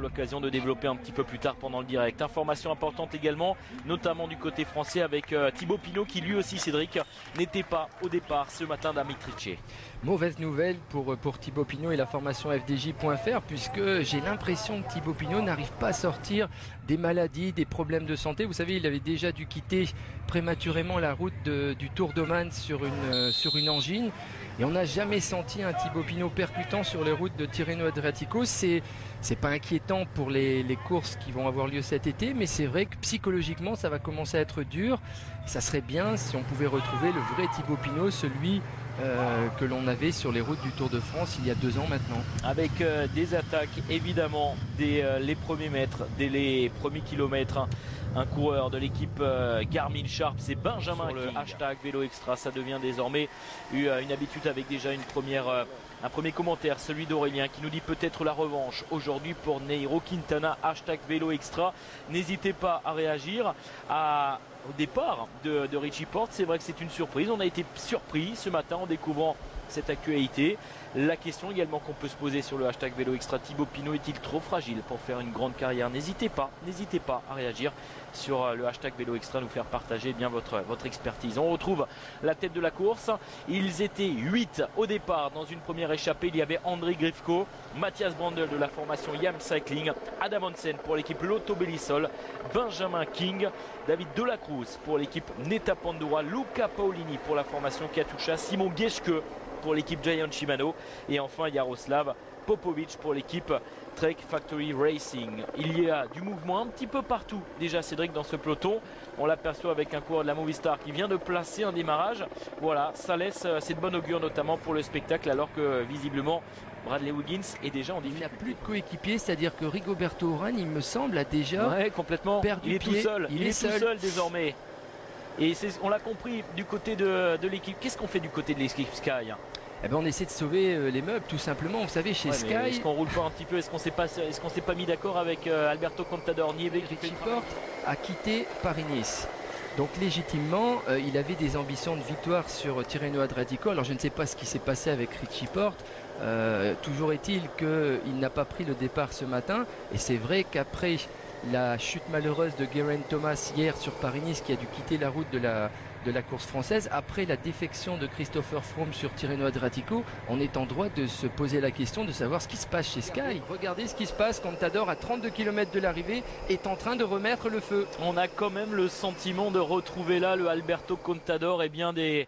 l'occasion de développer un petit peu plus tard pendant le direct. Information importante également, notamment du côté français avec Thibaut Pinot qui lui aussi, Cédric, n'était pas au départ ce matin d'Amitrice. Mauvaise nouvelle pour Thibaut Pinot et la formation FDJ.fr, puisque j'ai l'impression que Thibaut Pinot n'arrive pas à sortir des maladies, des problèmes de santé. Vous savez, il avait déjà dû quitter prématurément la route du Tour d'Oman sur une angine. Et on n'a jamais senti un Thibaut Pinot percutant sur les routes de Tirreno Adriatico. C'est pas inquiétant pour les courses qui vont avoir lieu cet été, mais c'est vrai que psychologiquement ça va commencer à être dur. Ça serait bien si on pouvait retrouver le vrai Thibaut Pinot, celui que l'on avait sur les routes du Tour de France il y a 2 ans maintenant. Avec des attaques évidemment dès les premiers mètres, dès les premiers kilomètres. Un coureur de l'équipe Garmin Sharp, c'est Benjamin sur le hashtag Vélo Extra. Ça devient désormais une habitude avec déjà un premier commentaire, celui d'Aurélien qui nous dit peut-être la revanche aujourd'hui pour Nairo Quintana, hashtag Vélo Extra. N'hésitez pas à réagir au départ de Richie Porte. C'est vrai que c'est une surprise, on a été surpris ce matin en découvrant cette actualité. La question également qu'on peut se poser sur le hashtag Vélo Extra, Thibaut Pinot est-il trop fragile pour faire une grande carrière? N'hésitez pas à réagir sur le hashtag Vélo Extra, nous faire partager bien votre expertise. On retrouve la tête de la course. Ils étaient 8 au départ dans une première échappée. Il y avait André Grifko, Mathias Brandl de la formation Yam Cycling, Adam Hansen pour l'équipe Lotto Belisol, Benjamin King, David Delacruz pour l'équipe Neta Pandura, Luca Paolini pour la formation Katusha, Simon Geschke pour l'équipe Giant Shimano et enfin Jaroslav Popovic pour l'équipe Trek Factory Racing. Il y a du mouvement un petit peu partout déjà, Cédric, dans ce peloton. On l'aperçoit avec un coureur de la Movistar qui vient de placer un démarrage. Voilà, ça laisse cette bonne augure notamment pour le spectacle, alors que visiblement Bradley Wiggins est déjà en difficulté. Il n'a plus de coéquipier, c'est-à-dire que Rigoberto Urán, il me semble, a déjà complètement perdu il est pied. tout seul. Il est tout seul désormais. Et on l'a compris du côté de l'équipe. Qu'est-ce qu'on fait du côté de l'équipe Sky? Eh ben on essaie de sauver les meubles tout simplement. Vous savez, chez Sky, est-ce qu'on roule pas un petit peu? Est-ce qu'on s'est pas mis d'accord avec Alberto Contador? Richie Porte a quitté Paris-Nice. Donc légitimement, il avait des ambitions de victoire sur Tirreno Adriatico. Alors je ne sais pas ce qui s'est passé avec Richie Porte. Toujours est-il qu'il n'a pas pris le départ ce matin. Et c'est vrai qu'après la chute malheureuse de Geraint Thomas hier sur Paris-Nice, qui a dû quitter la route de la course française, après la défection de Christopher Froome sur Tirreno Adriatico, on est en droit de se poser la question de savoir ce qui se passe chez Sky. Regardez ce qui se passe. Contador, à 32 km de l'arrivée, est en train de remettre le feu. On a quand même le sentiment de retrouver là le Alberto Contador et bien des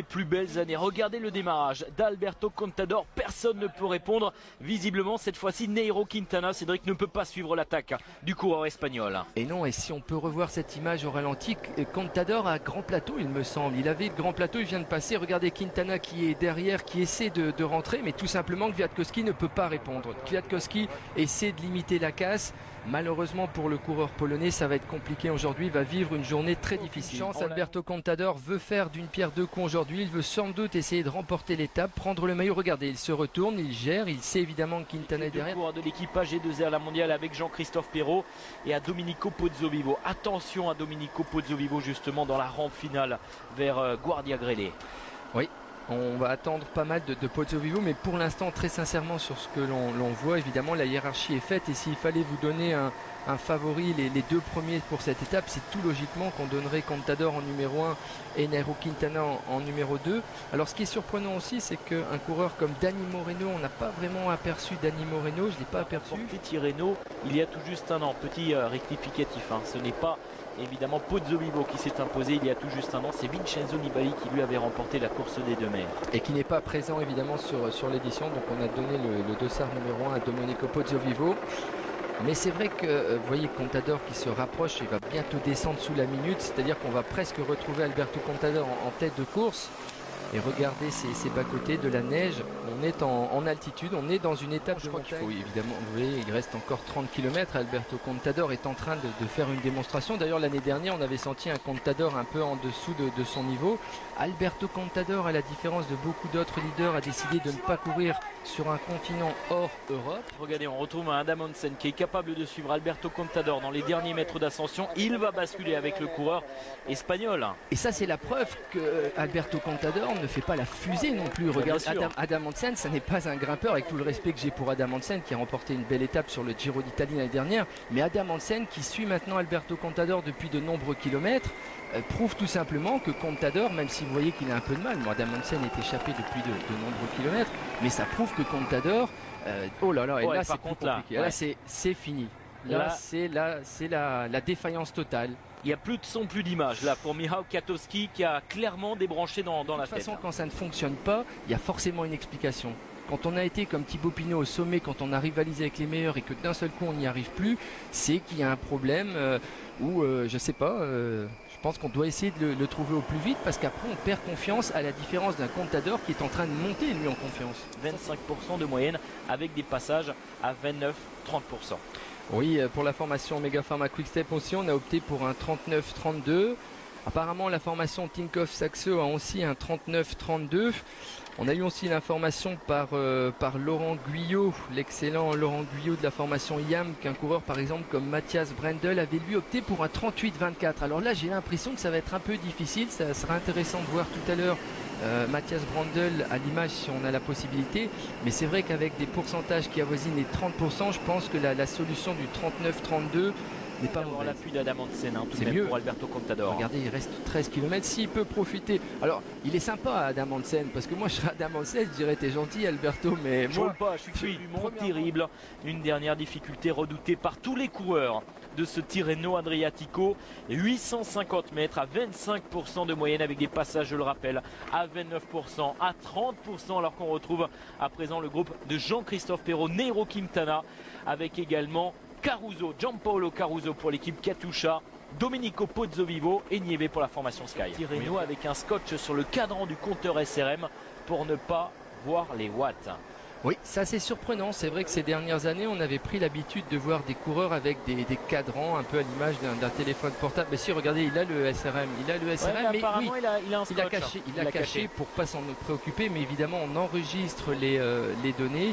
plus belles années. Regardez le démarrage d'Alberto Contador, personne ne peut répondre. Visiblement cette fois-ci Nairo Quintana, Cédric, ne peut pas suivre l'attaque du coureur espagnol. Et non, et si on peut revoir cette image au ralenti, Contador a grand plateau, il me semble. Il avait le grand plateau, il vient de passer. Regardez Quintana qui est derrière, qui essaie de rentrer, mais tout simplement Kwiatkowski ne peut pas répondre. Kwiatkowski essaie de limiter la casse. Malheureusement pour le coureur polonais, ça va être compliqué aujourd'hui. Il va vivre une journée très difficile. Chance, Alberto Contador veut faire d'une pierre deux coups aujourd'hui. Il veut sans doute essayer de remporter l'étape, prendre le maillot. Regardez, il se retourne, il gère, il sait évidemment que Quintana est derrière. Coureur de l'équipage G2R la mondiale avec Jean-Christophe Perrault et à Domenico Pozzovivo. Attention à Domenico Pozzovivo justement dans la rampe finale vers Guardia Grele. Oui. On va attendre pas mal de Pozzovivo, mais pour l'instant, très sincèrement, sur ce que l'on voit, évidemment, la hiérarchie est faite. Et s'il fallait vous donner un favori, les 2 premiers pour cette étape, c'est tout logiquement qu'on donnerait Contador en numéro 1 et Nairo Quintana en numéro 2. Alors, ce qui est surprenant aussi, c'est qu'un coureur comme Dani Moreno, on n'a pas vraiment aperçu Dani Moreno, je ne l'ai pas aperçu. Tirreno, il y a tout juste un an, petit rectificatif, hein. Ce n'est pas évidemment Pozzovivo qui s'est imposé il y a tout juste un an, c'est Vincenzo Nibali qui lui avait remporté la course des 2 mers. Et qui n'est pas présent évidemment sur l'édition, donc on a donné le dossard numéro 1 à Domenico Pozzovivo. Mais c'est vrai que vous voyez Contador qui se rapproche, il va bientôt descendre sous la minute, c'est-à-dire qu'on va presque retrouver Alberto Contador en tête de course. Et regardez ces bas-côtés de la neige, on est en altitude, on est dans une étape de montagne. Il faut évidemment, vous voyez, il reste encore 30 km, Alberto Contador est en train de faire une démonstration. D'ailleurs l'année dernière on avait senti un Contador un peu en dessous de son niveau. Alberto Contador, à la différence de beaucoup d'autres leaders, a décidé de ne pas courir sur un continent hors Europe. Regardez, on retrouve un Adam Hansen qui est capable de suivre Alberto Contador dans les derniers mètres d'ascension. Il va basculer avec le coureur espagnol. Et ça c'est la preuve que Alberto Contador ne fait pas la fusée non plus. Regarde Adam Hansen, ça n'est pas un grimpeur, avec tout le respect que j'ai pour Adam Hansen qui a remporté une belle étape sur le Giro d'Italie l'année dernière, mais Adam Hansen qui suit maintenant Alberto Contador depuis de nombreux kilomètres prouve tout simplement que Contador, même si vous voyez qu'il a un peu de mal, moi Adam Hansen est échappé depuis de nombreux kilomètres, mais ça prouve que Contador, oh là là, et là c'est compliqué, là c'est fini. Là, c'est la défaillance totale. Il n'y a plus de son, plus d'image là pour Michał Kwiatkowski qui a clairement débranché dans la tête. De toute façon, quand ça ne fonctionne pas, il y a forcément une explication. Quand on a été comme Thibaut Pinot au sommet, quand on a rivalisé avec les meilleurs et que d'un seul coup on n'y arrive plus, c'est qu'il y a un problème ou je sais pas. Je pense qu'on doit essayer de le trouver au plus vite parce qu'après on perd confiance, à la différence d'un Contador qui est en train de monter lui en confiance. 25% de moyenne avec des passages à 29-30%. Oui, pour la formation Omega Pharma Quick-Step aussi, on a opté pour un 39-32. Apparemment, la formation Tinkoff Saxo a aussi un 39-32. On a eu aussi l'information par Laurent Guyot, l'excellent Laurent Guyot de la formation IAM, qu'un coureur par exemple comme Mathias Brendel avait lui opté pour un 38-24. Alors là, j'ai l'impression que ça va être un peu difficile. Ça sera intéressant de voir tout à l'heure Mathias Brendel à l'image si on a la possibilité. Mais c'est vrai qu'avec des pourcentages qui avoisinent les 30%, je pense que la solution du 39-32 n'est pas mauvaise. L'appui d'Adam Hansen, tout c'est de même mieux pour Alberto Contador. Regardez, il reste 13 km. S'il peut profiter. Alors, il est sympa Adam Hansen, parce que moi je serais Adam Hansen, je dirais t'es gentil Alberto, mais moi je suis terrible. Une dernière difficulté redoutée par tous les coureurs de ce Tirreno Adriatico. 850 mètres à 25% de moyenne avec des passages, je le rappelle, à 29%, à 30%, alors qu'on retrouve à présent le groupe de Jean-Christophe Perrault, Nairo Quintana, avec également Caruso, Gianpaolo Caruso pour l'équipe Katusha, Domenico Pozzovivo et Nieve pour la formation Sky. Tirreno avec un scotch sur le cadran du compteur SRM pour ne pas voir les watts. Oui, ça c'est surprenant. C'est vrai que ces dernières années, on avait pris l'habitude de voir des coureurs avec des cadrans un peu à l'image d'un téléphone portable. Mais si, regardez, il a le SRM. Il a le SRM, ouais, mais apparemment, oui, il a un scotch. Il a caché pour pas s'en préoccuper. Mais évidemment, on enregistre les données.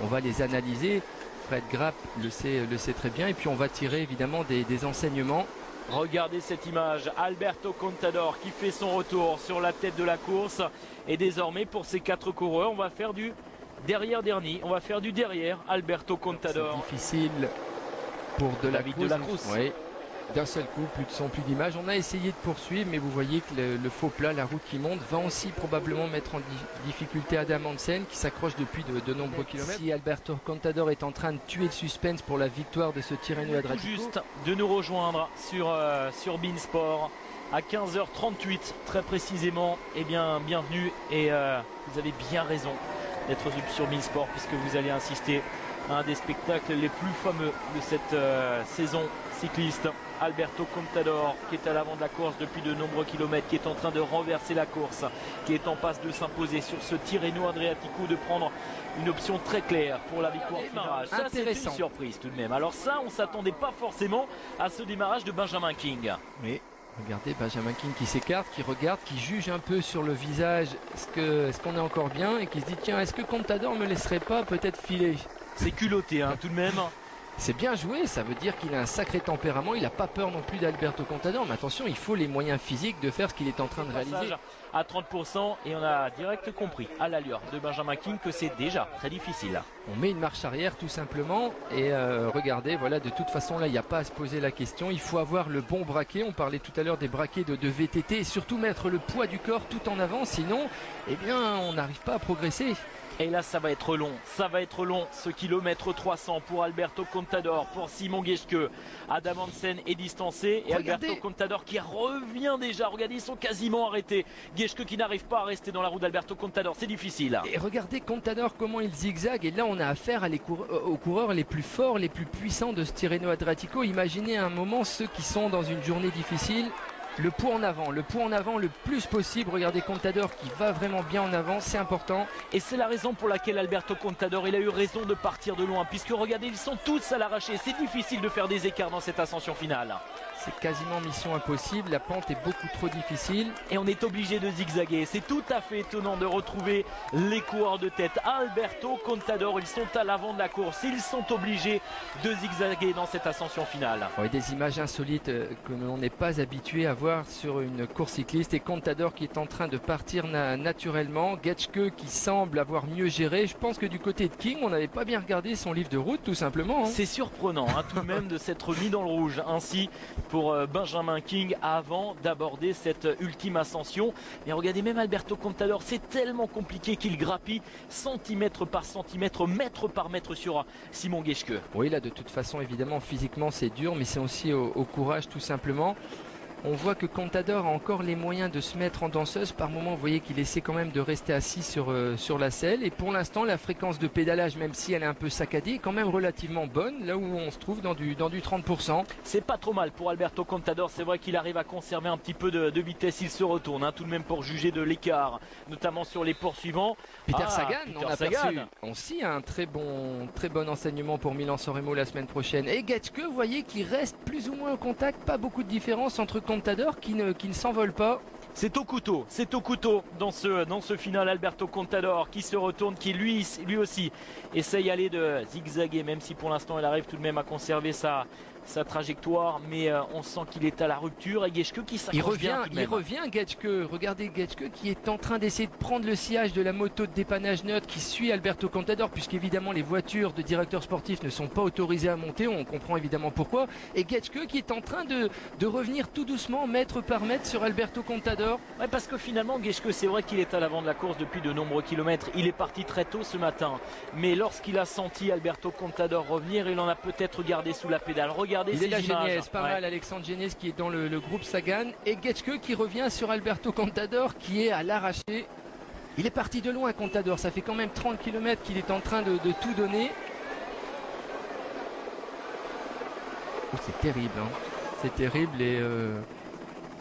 On va les analyser. Fred Grapp le sait très bien. Et puis, on va tirer évidemment des enseignements. Regardez cette image, Alberto Contador qui fait son retour sur la tête de la course. Et désormais, pour ces 4 coureurs, on va faire du derrière-dernier, on va faire du derrière Alberto Contador. C'est difficile pour de la course. Oui. D'un seul coup, plus de son, plus d'image. On a essayé de poursuivre, mais vous voyez que le faux plat, la route qui monte, va aussi probablement mettre en difficulté Adam Hansen qui s'accroche depuis de nombreux kilomètres. Si Alberto Contador est en train de tuer le suspense pour la victoire de ce Tirreno Adriatico. Juste de nous rejoindre sur Beansport à 15h38 très précisément. Eh bien, bienvenue et vous avez bien raison d'être sur Beansport puisque vous allez assister à un des spectacles les plus fameux de cette saison cycliste. Alberto Contador qui est à l'avant de la course depuis de nombreux kilomètres, qui est en train de renverser la course, qui est en passe de s'imposer sur ce Tirreno Adriatico, de prendre une option très claire pour la victoire finale. Ça, c'est une surprise tout de même. Alors ça, on ne s'attendait pas forcément à ce démarrage de Benjamin King. Oui. Regardez Benjamin King qui s'écarte, qui regarde, qui juge un peu sur le visage est-ce qu'on est encore bien et qui se dit tiens, est-ce que Contador me laisserait pas peut-être filer? C'est culotté tout de même. C'est bien joué, ça veut dire qu'il a un sacré tempérament, il n'a pas peur non plus d'Alberto Contador, mais attention, il faut les moyens physiques de faire ce qu'il est en train de réaliser. À 30% et on a direct compris à l'allure de Benjamin King que c'est déjà très difficile. On met une marche arrière tout simplement et regardez, voilà, de toute façon là il n'y a pas à se poser la question, il faut avoir le bon braquet, on parlait tout à l'heure des braquets de VTT et surtout mettre le poids du corps tout en avant, sinon eh bien on n'arrive pas à progresser. Et là ça va être long, ce kilomètre 300 pour Alberto Contador, pour Simon Geschke. Adam Hansen est distancé et regardez. Alberto Contador qui revient déjà, regardez, ils sont quasiment arrêtés. Geschke qui n'arrive pas à rester dans la roue d'Alberto Contador, c'est difficile. Et regardez Contador comment il zigzague, et là on a affaire aux coureurs les plus forts, les plus puissants de ce Tirreno Adriatico. Imaginez un moment ceux qui sont dans une journée difficile. Le poids en avant le plus possible. Regardez Contador qui va vraiment bien en avant, c'est important. Et c'est la raison pour laquelle Alberto Contador, il a eu raison de partir de loin. Puisque regardez, ils sont tous à l'arraché. C'est difficile de faire des écarts dans cette ascension finale. C'est quasiment mission impossible, la pente est beaucoup trop difficile. Et on est obligé de zigzaguer. C'est tout à fait étonnant de retrouver les coureurs de tête. Alberto Contador, ils sont à l'avant de la course. Ils sont obligés de zigzaguer dans cette ascension finale. Oui, des images insolites que l'on n'est pas habitué à voir. voir sur une course cycliste. Et Contador qui est en train de partir naturellement. Getschke qui semble avoir mieux géré. Je pense que du côté de King, on n'avait pas bien regardé son livre de route, tout simplement. Hein. C'est surprenant tout de même de s'être mis dans le rouge ainsi pour Benjamin King avant d'aborder cette ultime ascension. Mais regardez, même Alberto Contador, c'est tellement compliqué qu'il grappille centimètre par centimètre, mètre par mètre sur Simon Geschke. Oui, là de toute façon évidemment physiquement c'est dur, mais c'est aussi au courage tout simplement. On voit que Contador a encore les moyens de se mettre en danseuse. Par moment, vous voyez qu'il essaie quand même de rester assis sur la selle. Et pour l'instant, la fréquence de pédalage, même si elle est un peu saccadée, est quand même relativement bonne. Là où on se trouve dans du 30%. C'est pas trop mal pour Alberto Contador. C'est vrai qu'il arrive à conserver un petit peu de vitesse. Il se retourne tout de même pour juger de l'écart, notamment sur les poursuivants. Peter Sagan, on a perçu aussi un très bon enseignement pour Milan-San Remo la semaine prochaine. Et Getschke, vous voyez qu'il reste plus ou moins au contact. Pas beaucoup de différence entre Contador qui ne s'envole pas. C'est au couteau dans ce final. Alberto Contador qui se retourne, qui lui aussi essaye aller de zigzaguer, même si pour l'instant il arrive tout de même à conserver sa trajectoire, mais on sent qu'il est à la rupture. Et Geschke qui s'accroche bien. Il revient Geschke. Regardez Geschke qui est en train d'essayer de prendre le sillage de la moto de dépannage neutre qui suit Alberto Contador, puisqu'évidemment les voitures de directeurs sportifs ne sont pas autorisées à monter. On comprend évidemment pourquoi. Et Geschke qui est en train de revenir tout doucement, mètre par mètre, sur Alberto Contador. Ouais, parce que finalement Geschke, c'est vrai qu'il est à l'avant de la course depuis de nombreux kilomètres. Il est parti très tôt ce matin, mais lorsqu'il a senti Alberto Contador revenir, il en a peut-être gardé sous la pédale. Il est là, Géniès, pas mal, Alexandre Géniès qui est dans le groupe Sagan. Et Geschke qui revient sur Alberto Contador qui est à l'arraché. Il est parti de loin, Contador. Ça fait quand même 30 km qu'il est en train de tout donner. Oh, c'est terrible. Hein. C'est terrible et...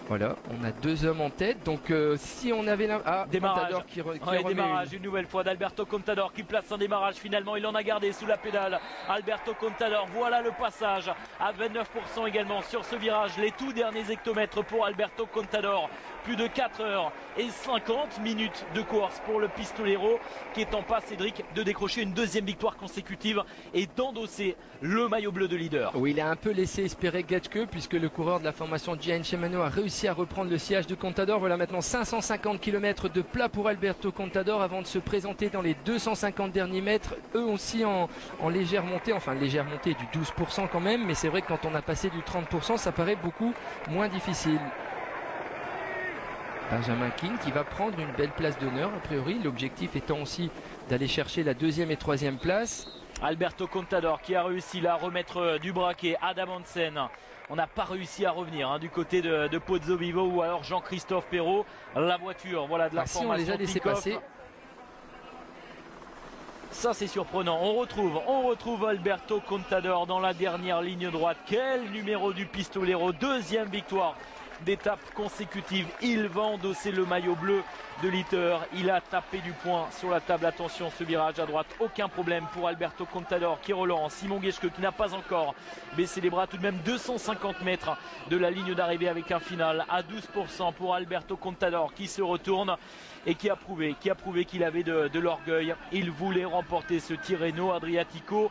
Voilà, on a deux hommes en tête, donc si on avait démarrage, Contador qui démarrage une nouvelle fois d'Alberto Contador qui place un démarrage, finalement il en a gardé sous la pédale. Alberto Contador, voilà le passage à 29% également sur ce virage, les tout derniers hectomètres pour Alberto Contador. Plus de 4 heures et 50 minutes de course pour le pistolero qui est en passe, Cédric, de décrocher une deuxième victoire consécutive et d'endosser le maillot bleu de leader. Oui, il a un peu laissé espérer Geschke puisque le coureur de la formation Gian Shimano a réussi à reprendre le sillage de Contador. Voilà maintenant 550 km de plat pour Alberto Contador avant de se présenter dans les 250 derniers mètres, eux aussi en légère montée, enfin légère montée du 12% quand même, mais c'est vrai que quand on a passé du 30%, ça paraît beaucoup moins difficile. Benjamin King qui va prendre une belle place d'honneur a priori, l'objectif étant aussi d'aller chercher la deuxième et troisième place. Alberto Contador qui a réussi là à remettre du braquet. Adam Hansen, on n'a pas réussi à revenir du côté de Pozzo Vivo ou alors Jean-Christophe Perrault. La voiture, voilà, de la formation. Si on les a laissés passer. Ça c'est surprenant. On retrouve Alberto Contador dans la dernière ligne droite. Quel numéro du pistolero, deuxième victoire d'étape consécutive. Il va endosser le maillot bleu de Litter. Il a tapé du poing sur la table. Attention, ce virage à droite, aucun problème pour Alberto Contador qui relance. Simon Geschke qui n'a pas encore baissé les bras. Tout de même 250 mètres de la ligne d'arrivée avec un final à 12% pour Alberto Contador qui se retourne et qui a prouvé qu'il avait de l'orgueil. Il voulait remporter ce Tirreno Adriatico.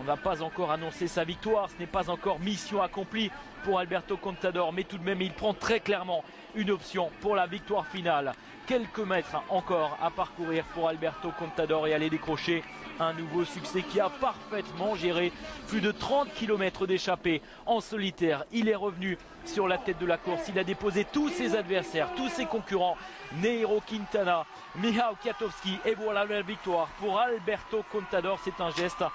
On n'a pas encore annoncé sa victoire, ce n'est pas encore mission accomplie pour Alberto Contador, mais tout de même il prend très clairement une option pour la victoire finale. Quelques mètres encore à parcourir pour Alberto Contador et aller décrocher un nouveau succès qui a parfaitement géré plus de 30 km d'échappée en solitaire. Il est revenu sur la tête de la course, il a déposé tous ses adversaires, tous ses concurrents, Nairo Quintana, Michał Kwiatkowski, et voilà la victoire pour Alberto Contador. C'est un geste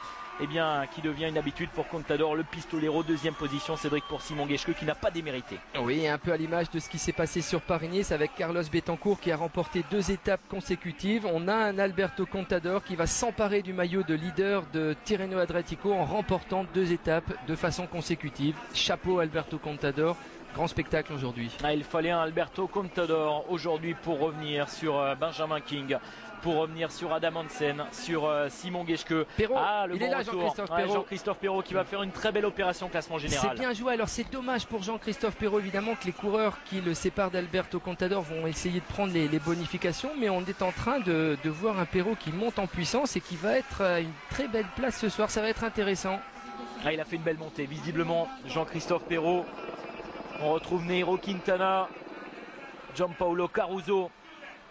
qui devient une habitude pour Contador, le pistolero, deuxième position, Cédric, pour Simon Geschke qui n'a pas démérité. Oui, un peu à l'image de ce qui s'est passé sur Paris-Nice avec Carlos Betancourt qui a remporté 2 étapes consécutives. On a un Alberto Contador qui va s'emparer du maillot de leader de Tirreno Adriatico en remportant 2 étapes de façon consécutive. Chapeau Alberto Contador. Grand spectacle aujourd'hui. Il fallait un Alberto Contador aujourd'hui pour revenir sur Benjamin King, pour revenir sur Adam Hansen, sur Simon Geschke. Perrault, il est là, Jean-Christophe Perrault. Jean-Christophe Perrault qui va faire une très belle opération classement général. C'est bien joué. Alors c'est dommage pour Jean-Christophe Perrault évidemment que les coureurs qui le séparent d'Alberto Contador vont essayer de prendre les bonifications, mais on est en train de voir un Perrault qui monte en puissance et qui va être à une très belle place ce soir. Ça va être intéressant. Il a fait une belle montée. Visiblement Jean-Christophe Perrault On retrouve Nairo Quintana, Gianpaolo Caruso,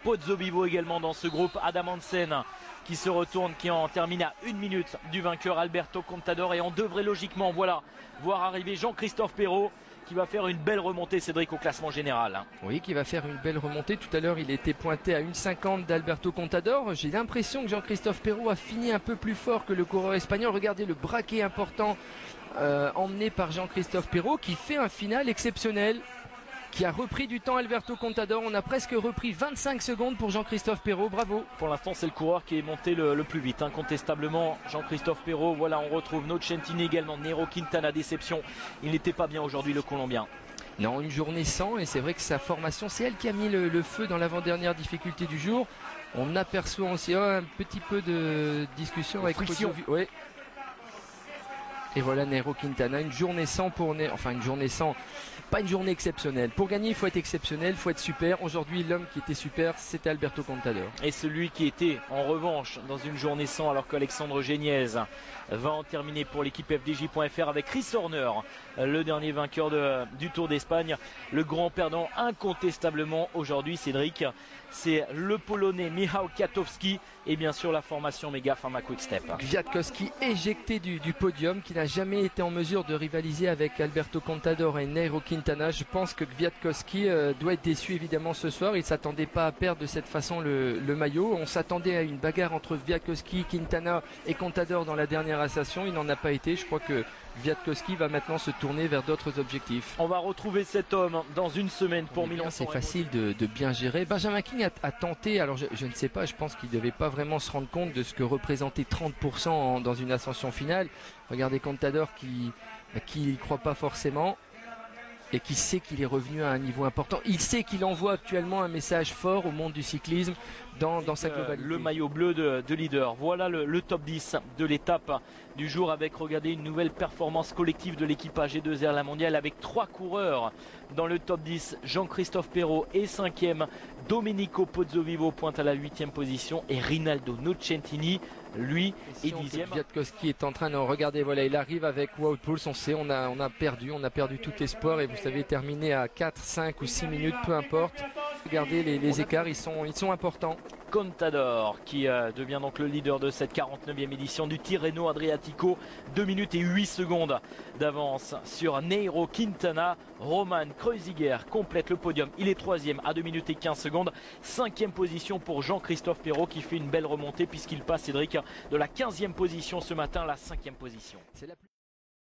Pozzovivo également dans ce groupe. Adam Hansen qui se retourne, qui en termine à 1 minute du vainqueur Alberto Contador. Et on devrait logiquement voir arriver Jean-Christophe Perrault qui va faire une belle remontée, Cédric, au classement général. Oui, qui va faire une belle remontée. Tout à l'heure, il était pointé à 1,50 d'Alberto Contador. J'ai l'impression que Jean-Christophe Perrault a fini un peu plus fort que le coureur espagnol. Regardez le braquet important emmené par Jean-Christophe Perrault qui fait un final exceptionnel, qui a repris du temps Alberto Contador. On a presque repris 25 secondes pour Jean-Christophe Perrault, bravo. Pour l'instant, c'est le coureur qui est monté le plus vite, incontestablement. Jean-Christophe Perrault, voilà, on retrouve Nocentini également. Nairo Quintana, déception, il n'était pas bien aujourd'hui, le Colombien. Non, une journée sans, et c'est vrai que sa formation, c'est elle qui a mis le feu dans l'avant-dernière difficulté du jour. On aperçoit aussi un petit peu de discussion avec Pozzovivo. Ouais. Et voilà Nairo Quintana, une journée sans pour enfin une journée sans, pas une journée exceptionnelle. Pour gagner, il faut être exceptionnel, il faut être super. Aujourd'hui, l'homme qui était super, c'était Alberto Contador. Et celui qui était en revanche dans une journée sans, alors qu'Alexandre Géniez va en terminer pour l'équipe FDJ.fr avec Chris Horner, le dernier vainqueur du Tour d'Espagne. Le grand perdant incontestablement aujourd'hui, Cédric, c'est le Polonais Michał Kwiatkowski et bien sûr la formation Mega Pharma Quick Step. Kwiatkowski éjecté du podium, qui n'a jamais été en mesure de rivaliser avec Alberto Contador et Nairo Quintana. Je pense que Kwiatkowski doit être déçu évidemment ce soir. Il ne s'attendait pas à perdre de cette façon le maillot. On s'attendait à une bagarre entre Kwiatkowski, Quintana et Contador dans la dernière ascension. Il n'en a pas été. Je crois que Kwiatkowski va maintenant se tourner vers d'autres objectifs. On va retrouver cet homme dans une semaine pour Milan. C'est facile de bien gérer. Benjamin King a tenté, alors je ne sais pas, je pense qu'il ne devait pas vraiment se rendre compte de ce que représentait 30% dans une ascension finale. Regardez Contador qui n'y croit pas forcément et qui sait qu'il est revenu à un niveau important. Il sait qu'il envoie actuellement un message fort au monde du cyclisme dans sa globalité. Le maillot bleu de leader. Voilà le top 10 de l'étape du jour avec, regardez, une nouvelle performance collective de l'équipage G2R La Mondiale avec 3 coureurs dans le top 10. Jean-Christophe Perrault est 5e, Domenico Pozzovivo pointe à la 8e position et Rinaldo Nocentini, lui, est 10e. Kwiatkowski est en train de regarder, voilà, il arrive avec Wout Poels. On sait, on a perdu tout espoir, et vous savez, terminer à 4, 5 ou 6 minutes, peu importe. Regardez les écarts, ils sont importants. Contador qui devient donc le leader de cette 49e édition du Tirreno Adriatico, 2 minutes et 8 secondes d'avance sur Nairo Quintana. Roman Kreuziger complète le podium, il est 3e à 2 minutes et 15 secondes. 5e position pour Jean-Christophe Perrault qui fait une belle remontée puisqu'il passe, Cédric, de la 15e position ce matin à la 5e position.